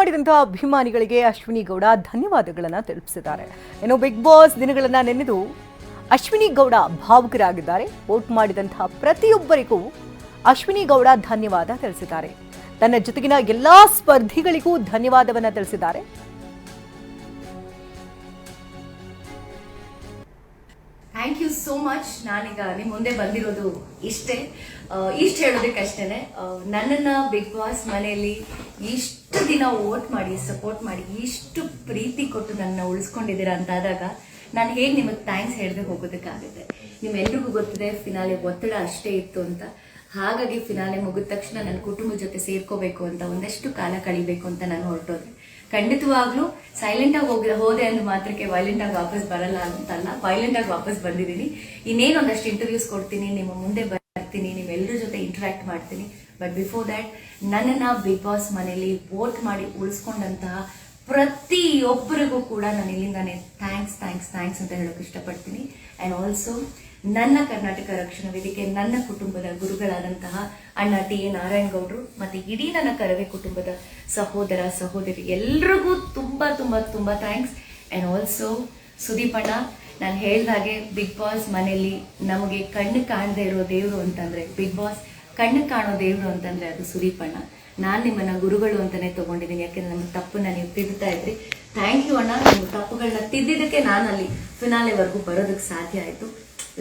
ಮಾಡಿದಂತಹ ಅಭಿಮಾನಿಗಳಿಗೆ ಅಶ್ವಿನಿ ಗೌಡ ಧನ್ಯವಾದಗಳನ್ನು ತಿಳಿಸಿದ್ದಾರೆ. ಇನ್ನು ಬಿಗ್ ಬಾಸ್ ದಿನಗಳನ್ನು ನೆನೆದು ಅಶ್ವಿನಿ ಗೌಡ ಭಾವುಕರಾಗಿದ್ದಾರೆ. ವೋಟ್ ಮಾಡಿದಂತಹ ಪ್ರತಿಯೊಬ್ಬರಿಗೂ ಅಶ್ವಿನಿ ಗೌಡ ಧನ್ಯವಾದ ತಿಳಿಸಿದ್ದಾರೆ. ತನ್ನ ಜೊತೆಗಿನ ಎಲ್ಲಾ ಸ್ಪರ್ಧಿಗಳಿಗೂ ಧನ್ಯವಾದವನ್ನ ತಿಳಿಸಿದ್ದಾರೆ. Thank you so much. ನಾನೀಗ ನಿಮ್ಮ ಮುಂದೆ ಬಂದಿರೋದು ಇಷ್ಟು ಹೇಳೋದಕ್ಕಷ್ಟೇ. ನನ್ನನ್ನು ಬಿಗ್ ಬಾಸ್ ಮನೆಯಲ್ಲಿ ಇಷ್ಟು ದಿನ ವೋಟ್ ಮಾಡಿ ಸಪೋರ್ಟ್ ಮಾಡಿ ಇಷ್ಟು ಪ್ರೀತಿ ಕೊಟ್ಟು ನನ್ನ ಉಳಿಸ್ಕೊಂಡಿದ್ದೀರಾ ಅಂತಾದಾಗ ನಾನು ಹೇಗೆ ನಿಮಗೆ ಥ್ಯಾಂಕ್ಸ್ ಹೇಳದೆ ಹೋಗೋದಕ್ಕಾಗುತ್ತೆ. ನಿಮ್ಮೆಲ್ರಿಗೂ ಗೊತ್ತಿದೆ ಫಿನಾಲೆ ಒತ್ತಡ ಅಷ್ಟೇ ಇತ್ತು ಅಂತ. ಹಾಗಾಗಿ ಫಿನಾಲೆ ಮುಗಿದ ತಕ್ಷಣ ನನ್ನ ಕುಟುಂಬದ ಜೊತೆ ಸೇರ್ಕೋಬೇಕು ಅಂತ ಒಂದಷ್ಟು ಕಾಲ ಕಳಿಬೇಕು ಅಂತ ನಾನು ಹೊರಟೋದೆ. ಖಂಡಿತವಾಗ್ಲೂ ಸೈಲೆಂಟ್ ಆಗಿ ಹೋದೆ ಅಂದ ಮಾತ್ರಕ್ಕೆ ವೈಲೆಂಟ್ ಆಗಿ ವಾಪಸ್ ಬರಲ್ಲ ಅಂತಲ್ಲ, ವೈಲೆಂಟ್ ಆಗಿ ವಾಪಸ್ ಬಂದಿದ್ದೀನಿ. ಇನ್ನೇನು ಒಂದಷ್ಟು ಇಂಟರ್ವ್ಯೂಸ್ ಕೊಡ್ತೀನಿ, ನಿಮ್ಮ ಮುಂದೆ ಬರ್ತೀನಿ, ನಿಮ್ಮೆಲ್ಲರ ಜೊತೆ ಇಂಟ್ರಾಕ್ಟ್ ಮಾಡ್ತೀನಿ. ಬಟ್ ಬಿಫೋರ್ ದ್ಯಾಟ್ ನನ್ನನ್ನು ಬಿಗ್ ಬಾಸ್ ಮನೆಯಲ್ಲಿ ವೋಟ್ ಮಾಡಿ ಉಳಿಸ್ಕೊಂಡಂತಹ ಪ್ರತಿಯೊಬ್ಬರಿಗೂ ಕೂಡ ನಾನು ಇಲ್ಲಿಂದಾನೆ ಥ್ಯಾಂಕ್ಸ್ ಅಂತ ಹೇಳೋಕೆ ಇಷ್ಟಪಡ್ತೀನಿ. ಆ್ಯಂಡ್ ಆಲ್ಸೋ ನನ್ನ ಕರ್ನಾಟಕ ರಕ್ಷಣಾ ವೇದಿಕೆ, ನನ್ನ ಕುಟುಂಬದ ಗುರುಗಳಾದಂತಹ ಅಣ್ಣ ಟಿ ಎ ನಾರಾಯಣ ಗೌಡರು ಮತ್ತು ಇಡೀ ನನ್ನ ಕರವೇ ಕುಟುಂಬದ ಸಹೋದರ ಸಹೋದರಿ ಎಲ್ರಿಗೂ ತುಂಬ ಥ್ಯಾಂಕ್ಸ್. ಆ್ಯಂಡ್ ಆಲ್ಸೋ ಸುದೀಪ್ ಅಣ್ಣ, ನಾನು ಹೇಳ್ದಾಗೆ ಬಿಗ್ ಬಾಸ್ ಮನೆಯಲ್ಲಿ ನಮಗೆ ಕಣ್ಣು ಕಾಣದೇ ಇರೋ ದೇವರು ಅಂತಂದರೆ, ಬಿಗ್ ಬಾಸ್ ಕಣ್ಣು ಕಾಣೋ ದೇವರು ಅಂತಂದರೆ ಅದು ಸುದೀಪ್ ಅಣ್ಣ. ನಾನು ನಿಮ್ಮನ್ನು ಗುರುಗಳು ಅಂತಲೇ ತೊಗೊಂಡಿದ್ದೀನಿ. ಯಾಕೆಂದರೆ ನಮ್ಮ ತಪ್ಪನ್ನ ನೀವು ತಿದ್ದುತ್ತಾ ಇದ್ರಿ. ಥ್ಯಾಂಕ್ ಯು ಅಣ್ಣ. ನಿಮ್ಮ ತಪ್ಪುಗಳನ್ನ ತಿದ್ದಿದ್ದಕ್ಕೆ ನಾನು ಅಲ್ಲಿ ಫಿನಾಲೆವರೆಗೂ ಬರೋದಕ್ಕೆ ಸಾಧ್ಯ ಆಯಿತು.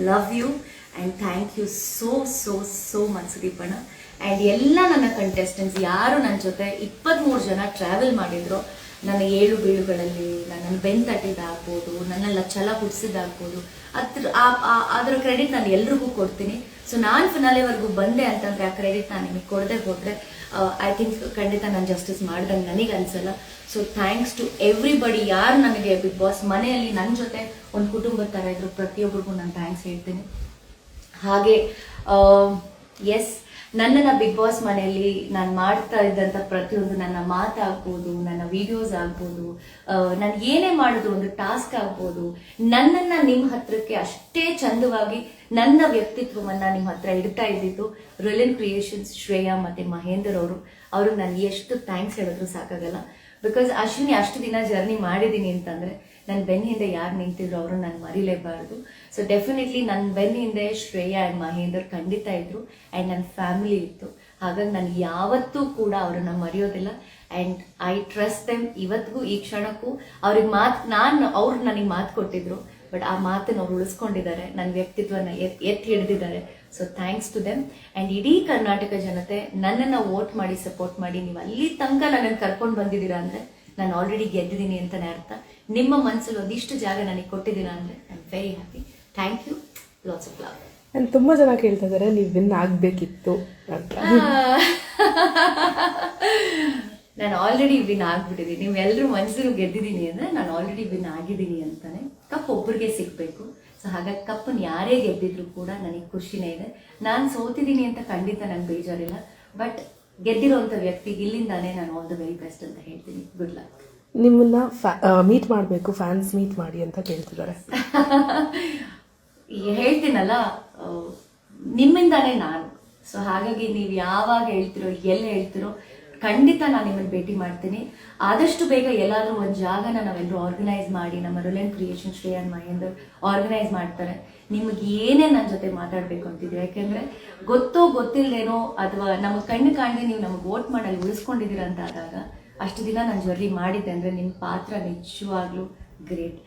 Love you and thank you so much Sudeep ಅಣ್ಣ. ಆ್ಯಂಡ್ ಎಲ್ಲ ನನ್ನ ಕಂಟೆಸ್ಟೆಂಟ್ಸ್ ಯಾರು ನನ್ನ ಜೊತೆ 23 ಜನ ಟ್ರಾವೆಲ್ ಮಾಡಿದ್ರು, ನನ್ನ ಏಳು ಬೀಳುಗಳಲ್ಲಿ ನನ್ನನ್ನು ಬೆಂತಟ್ಟಿದ್ದಾಗ್ಬೋದು, ನನ್ನೆಲ್ಲ ಛಲ ಹುಟ್ಟಿಸಿದ್ದಾಗ್ಬೋದು, ಅದರ ಕ್ರೆಡಿಟ್ ನಾನು ಎಲ್ರಿಗೂ ಕೊಡ್ತೀನಿ. ಸೊ ನಾನು ಫಿನಾಲೆವರೆಗೂ ಬಂದೆ ಅಂತಂದರೆ ಆ ಕ್ರೆಡಿಟ್ ನಾನು ನಿಮಗೆ ಕೊಡದೆ ಹೋದರೆ ಐ ಥಿಂಕ್ ಖಂಡಿತ ನಾನು ಜಸ್ಟಿಸ್ ಮಾಡ್ದಂಗೆ ನನಗೆ ಅನಿಸಲ್ಲ. So thanks to everybody. ಯಾರು ನನಗೆ ಬಿಗ್ ಬಾಸ್ ಮನೆಯಲ್ಲಿ ನನ್ನ ಜೊತೆ ಒಂದು ಕುಟುಂಬದ ಥರ ಇದ್ರು ಪ್ರತಿಯೊಬ್ಬರಿಗೂ ನಾನು ಥ್ಯಾಂಕ್ಸ್ ಹೇಳ್ತೀನಿ. ಹಾಗೆ ಎಸ್, ನನ್ನನ್ನು ಬಿಗ್ ಬಾಸ್ ಮನೆಯಲ್ಲಿ ನಾನು ಮಾಡ್ತಾ ಇದ್ದಂಥ ಪ್ರತಿಯೊಂದು ನನ್ನ ಮಾತಾಗ್ಬೋದು, ನನ್ನ ವಿಡಿಯೋಸ್ ಆಗ್ಬೋದು, ನಾನು ಏನೇ ಮಾಡಿದ್ರು ಒಂದು ಟಾಸ್ಕ್ ಆಗ್ಬೋದು, ನನ್ನನ್ನು ನಿಮ್ಮ ಹತ್ರಕ್ಕೆ ಅಷ್ಟೇ ಚಂದವಾಗಿ ನನ್ನ ವ್ಯಕ್ತಿತ್ವವನ್ನು ನಿಮ್ಮ ಹತ್ರ ಇಡ್ತಾ ಇದ್ದಿದ್ದು ರಿಲಯನ್ ಕ್ರಿಯೇಷನ್ಸ್ ಶ್ರೇಯಾ ಮತ್ತು ಮಹೇಂದರ್ ಅವ್ರಿಗೆ ನಾನು ಎಷ್ಟು ಥ್ಯಾಂಕ್ಸ್ ಹೇಳಿದ್ರು ಸಾಕಾಗಲ್ಲ. ಬಿಕಾಸ್ ಅಶ್ವಿನಿ ಅಷ್ಟು ದಿನ ಜರ್ನಿ ಮಾಡಿದ್ದೀನಿ ಅಂತಂದರೆ ನನ್ನ ಬೆನ್ನ ಹಿಂದೆ ಯಾರು ನಿಂತಿದ್ರು ಅವರು ನಾನು ಮರಿಲೇಬಾರ್ದು. ಸೊ ಡೆಫಿನೆಟ್ಲಿ ನನ್ನ ಬೆನ್ನ ಹಿಂದೆ ಶ್ರೇಯಾ ಆ್ಯಂಡ್ ಮಹೇಂದರ್ ಖಂಡಿತ ಇದ್ದರು. ಆ್ಯಂಡ್ ನನ್ನ ಫ್ಯಾಮಿಲಿ ಇತ್ತು. ಹಾಗಾಗಿ ನಾನು ಯಾವತ್ತೂ ಕೂಡ ಅವರನ್ನು ಮರೆಯೋದಿಲ್ಲ. And I trust them. ಇವತ್ತಿಗೂ ಈ ಕ್ಷಣಕ್ಕೂ ಅವ್ರಿಗೆ ಅವ್ರು ನನಗೆ ಮಾತು ಕೊಟ್ಟಿದ್ರು. ಬಟ್ ಆ ಮಾತನ್ನು ಅವ್ರು ಉಳಿಸ್ಕೊಂಡಿದ್ದಾರೆ, ನನ್ನ ವ್ಯಕ್ತಿತ್ವನ ಎತ್ತಿ ಹಿಡಿದಿದ್ದಾರೆ. So thanks to them. And ಇಡೀ ಕರ್ನಾಟಕ ಜನತೆ ನನ್ನನ್ನು ವೋಟ್ ಮಾಡಿ ಸಪೋರ್ಟ್ ಮಾಡಿ ನೀವು ಅಲ್ಲಿ ತನಕ ನನ್ನನ್ನು ಕರ್ಕೊಂಡು ಬಂದಿದ್ದೀರಾ ಅಂದರೆ ನಾನು ಆಲ್ರೆಡಿ ಗೆದ್ದಿದ್ದೀನಿ ಅಂತಲೇ ಅರ್ಥ. ನಿಮ್ಮ ಮನಸ್ಸಲ್ಲಿ ಒಂದಿಷ್ಟು ಜಾಗ ನನಗೆ ಕೊಟ್ಟಿದ್ದೀರಾ ಅಂದರೆ I am very happy. Thank you. Lots of love. And ತುಂಬ ಜನ ಕೇಳ್ತಾ ಇದ್ದಾರೆ ನೀವು ವಿನ್ ಆಗಬೇಕಿತ್ತು ಅಂತ. ನಾನು ಆಲ್ರೆಡಿ ವಿನ್ ಆಗಿಬಿಟ್ಟಿದ್ದೀನಿ. ನೀವೆಲ್ಲರೂ ಮನಸ್ಸನ್ನು ಗೆದ್ದಿದ್ದೀನಿ ಅಂದರೆ ನಾನು ಆಲ್ರೆಡಿ ವಿನ್ ಆಗಿದ್ದೀನಿ ಅಂತಲೇ. ಕಪ್ ಒಬ್ಬರಿಗೆ ಸಿಗಬೇಕು. ಸೊ ಹಾಗಾಗಿ ಕಪ್ಪನ್ನು ಯಾರೇ ಗೆದ್ದಿದ್ರು ಕೂಡ ನನಗೆ ಖುಷಿನೇ ಇದೆ. ನಾನು ಸೋತಿದ್ದೀನಿ ಅಂತ ಖಂಡಿತ ನನಗೆ ಬೇಜಾರಿಲ್ಲ. ಬಟ್ ಗೆದ್ದಿರೋಂಥ ವ್ಯಕ್ತಿಗೆ ಇಲ್ಲಿಂದಾನೇ ನಾನು ಆಲ್ ದ ವೆರಿ ಬೆಸ್ಟ್ ಅಂತ ಹೇಳ್ತೀನಿ. Good luck. ನಿಮ್ಮನ್ನ ಮೀಟ್ ಮಾಡಬೇಕು, ಫ್ಯಾನ್ಸ್ ಮೀಟ್ ಮಾಡಿ ಅಂತ ಕೇಳ್ತಿದ್ದಾರೆ. ಹೇಳ್ತೀನಲ್ಲ, ನಿಮ್ಮಿಂದಾನೇ ನಾನು. ಸೊ ಹಾಗಾಗಿ ನೀವು ಯಾವಾಗ ಹೇಳ್ತಿರೋ, ಎಲ್ಲಿ ಹೇಳ್ತಿರೋ, ಖಂಡಿತ ನಾನು ನಿಮ್ಮನ್ನು ಭೇಟಿ ಮಾಡ್ತೀನಿ. ಆದಷ್ಟು ಬೇಗ ಎಲ್ಲಾದರೂ ಒಂದು ಜಾಗನ ನಾವೆಲ್ಲರೂ ಆರ್ಗನೈಸ್ ಮಾಡಿ, ನಮ್ಮ ರಿಲಯನ್ ಕ್ರಿಯೇಷನ್ ಶ್ರೇಯಾ ಮಹೇಂದರ್ ಆರ್ಗನೈಸ್ ಮಾಡ್ತಾರೆ. ನಿಮಗೆ ಏನೇ ನನ್ನ ಜೊತೆ ಮಾತಾಡಬೇಕು ಅಂತಿದೆ, ಯಾಕೆಂದರೆ ಗೊತ್ತೋ ಗೊತ್ತಿಲ್ಲದೇನೋ ಅಥವಾ ನಮಗೆ ಕಣ್ಣು ಕಾಣದೆ ನೀವು ನಮಗೆ ವೋಟ್ ಮಾಡಲು ಉಳಿಸ್ಕೊಂಡಿದ್ದೀರ ಅಂತ ಆದಾಗ, ಅಷ್ಟು ದಿನ ನಾನು ಜರ್ನಿ ಮಾಡಿದ್ದೆ ಅಂದರೆ ನಿಮ್ಮ ಪಾತ್ರ ನಿಜವಾಗ್ಲೂ ಗ್ರೇಟ್.